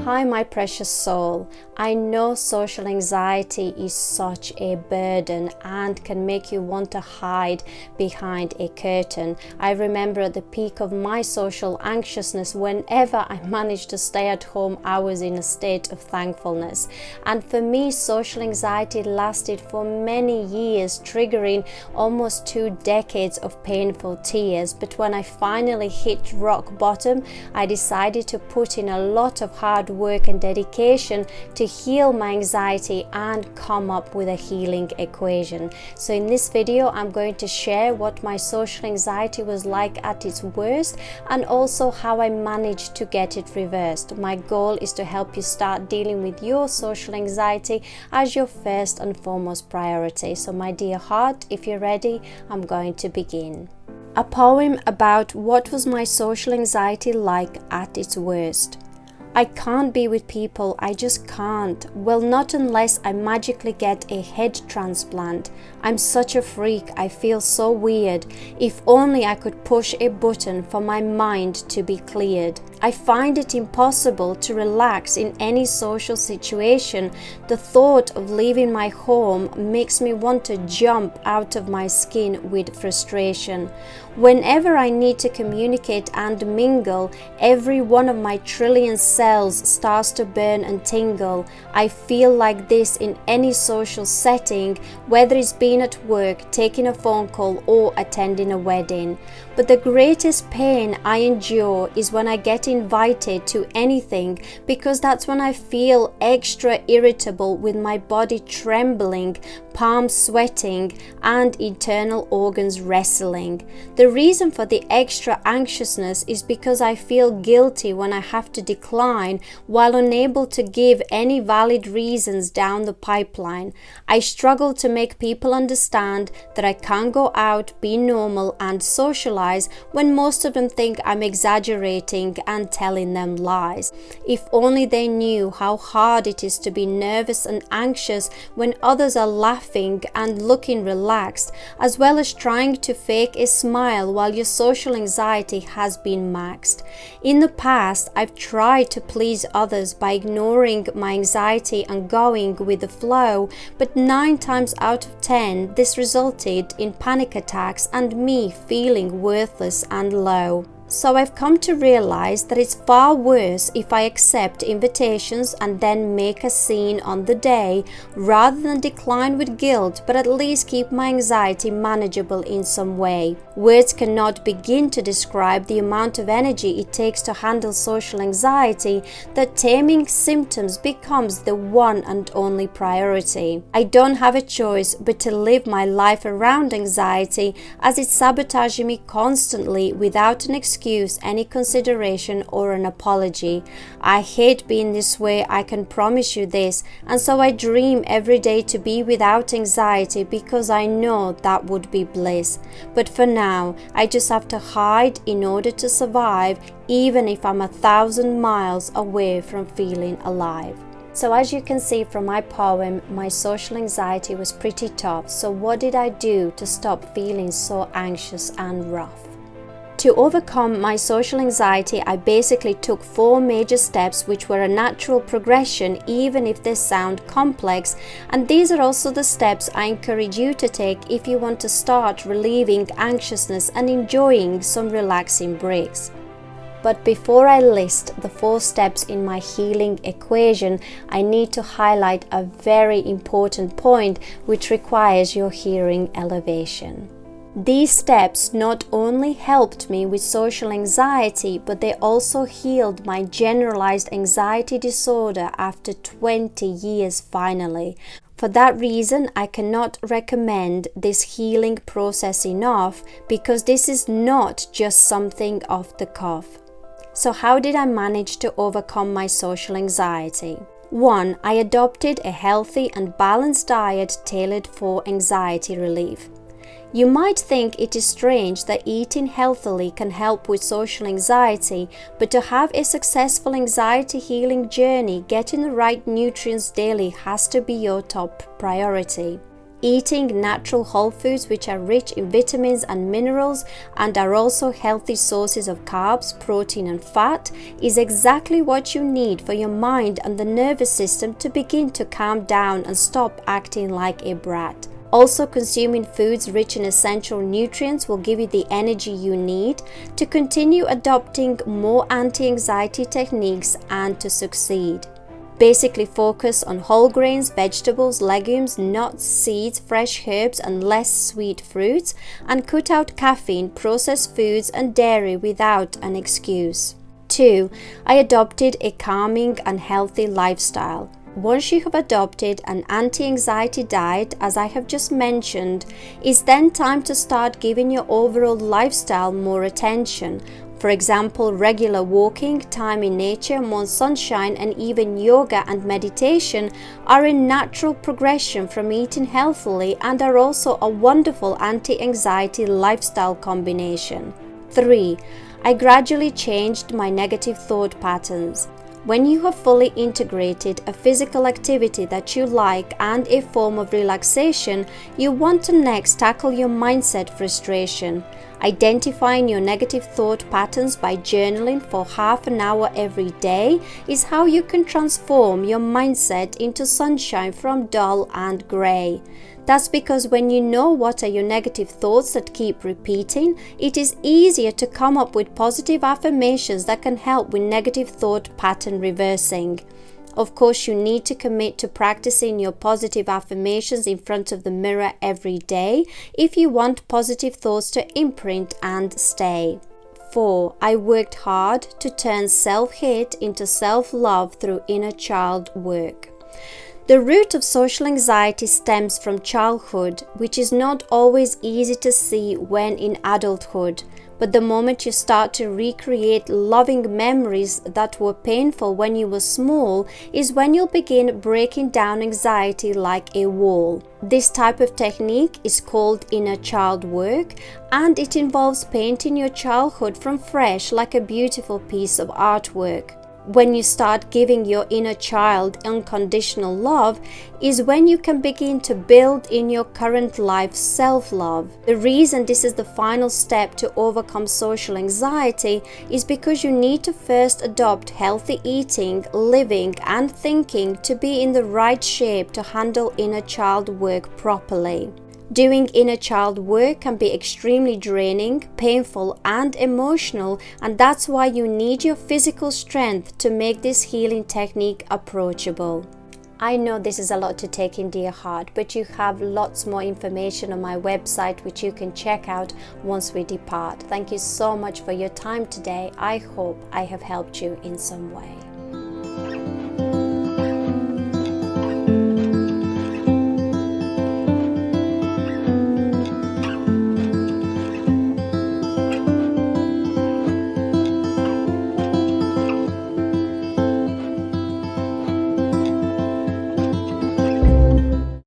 Hi, my precious soul. I know social anxiety is such a burden and can make you want to hide behind a curtain. I remember at the peak of my social anxiousness, whenever I managed to stay at home, I was in a state of thankfulness. And for me, social anxiety lasted for many years, triggering almost 2 decades of painful tears. But when I finally hit rock bottom, I decided to put in a lot of hard work and dedication to heal my anxiety and come up with a healing equation. So in this video, I'm going to share what my social anxiety was like at its worst and also how I managed to get it reversed. My goal is to help you start dealing with your social anxiety as your first and foremost priority. So my dear heart, if you're ready, I'm going to begin. A poem about what was my social anxiety like at its worst. I can't be with people, I just can't. Well, not unless I magically get a head transplant. I'm such a freak, I feel so weird. If only I could push a button for my mind to be cleared. I find it impossible to relax in any social situation. The thought of leaving my home makes me want to jump out of my skin with frustration. Whenever I need to communicate and mingle, every one of my trillion cells starts to burn and tingle. I feel like this in any social setting, whether it's being at work, taking a phone call, or attending a wedding. But the greatest pain I endure is when I get invited to anything, because that's when I feel extra irritable with my body trembling, palms sweating, and internal organs wrestling. The reason for the extra anxiousness is because I feel guilty when I have to decline while unable to give any valid reasons down the pipeline. I struggle to make people understand that I can't go out, be normal, and socialize when most of them think I'm exaggerating and telling them lies. If only they knew how hard it is to be nervous and anxious when others are laughing and looking relaxed, as well as trying to fake a smile while your social anxiety has been maxed. In the past, I've tried to please others by ignoring my anxiety and going with the flow, but 9 times out of 10, this resulted in panic attacks and me feeling worthless and low. So I've come to realize that it's far worse if I accept invitations and then make a scene on the day, rather than decline with guilt, but at least keep my anxiety manageable in some way. Words cannot begin to describe the amount of energy it takes to handle social anxiety that taming symptoms becomes the one and only priority. I don't have a choice but to live my life around anxiety, as it's sabotaging me constantly without an excuse, any consideration, or an apology. I hate being this way, I can promise you this, and so I dream every day to be without anxiety because I know that would be bliss. But for now, I just have to hide in order to survive, even if I'm 1,000 miles away from feeling alive. So as you can see from my poem, my social anxiety was pretty tough. So what did I do to stop feeling so anxious and rough? To overcome my social anxiety, I basically took 4 major steps, which were a natural progression even if they sound complex, and these are also the steps I encourage you to take if you want to start relieving anxiousness and enjoying some relaxing breaks. But before I list the 4 steps in my healing equation, I need to highlight a very important point which requires your hearing elevation. These steps not only helped me with social anxiety, but they also healed my generalized anxiety disorder after 20 years finally. For that reason, I cannot recommend this healing process enough, because this is not just something off the cuff. So how did I manage to overcome my social anxiety? 1. I adopted a healthy and balanced diet tailored for anxiety relief. You might think it is strange that eating healthily can help with social anxiety, but to have a successful anxiety healing journey, getting the right nutrients daily has to be your top priority. Eating natural whole foods which are rich in vitamins and minerals and are also healthy sources of carbs, protein and fat is exactly what you need for your mind and the nervous system to begin to calm down and stop acting like a brat. Also, consuming foods rich in essential nutrients will give you the energy you need to continue adopting more anti-anxiety techniques and to succeed. Basically focus on whole grains, vegetables, legumes, nuts, seeds, fresh herbs and less sweet fruits, and cut out caffeine, processed foods and dairy without an excuse. 2. I adopted a calming and healthy lifestyle. Once you have adopted an anti-anxiety diet, as I have just mentioned, it's then time to start giving your overall lifestyle more attention. For example, regular walking, time in nature, more sunshine, and even yoga and meditation are a natural progression from eating healthily and are also a wonderful anti-anxiety lifestyle combination. 3. I gradually changed my negative thought patterns. When you have fully integrated a physical activity that you like and a form of relaxation, you want to next tackle your mindset frustration. Identifying your negative thought patterns by journaling for half an hour every day is how you can transform your mindset into sunshine from dull and grey. That's because when you know what are your negative thoughts that keep repeating, it is easier to come up with positive affirmations that can help with negative thought pattern reversing. Of course, you need to commit to practicing your positive affirmations in front of the mirror every day if you want positive thoughts to imprint and stay. 4. I worked hard to turn self-hate into self-love through inner child work. The root of social anxiety stems from childhood, which is not always easy to see when in adulthood. But the moment you start to recreate loving memories that were painful when you were small is when you'll begin breaking down anxiety like a wall. This type of technique is called inner child work, and it involves painting your childhood from fresh like a beautiful piece of artwork. When you start giving your inner child unconditional love is when you can begin to build in your current life self-love. The reason this is the final step to overcome social anxiety is because you need to first adopt healthy eating, living and thinking to be in the right shape to handle inner child work properly. Doing inner child work can be extremely draining, painful and emotional, and that's why you need your physical strength to make this healing technique approachable. I know this is a lot to take into your heart, but you have lots more information on my website which you can check out once we depart. Thank you so much for your time today. I hope I have helped you in some way.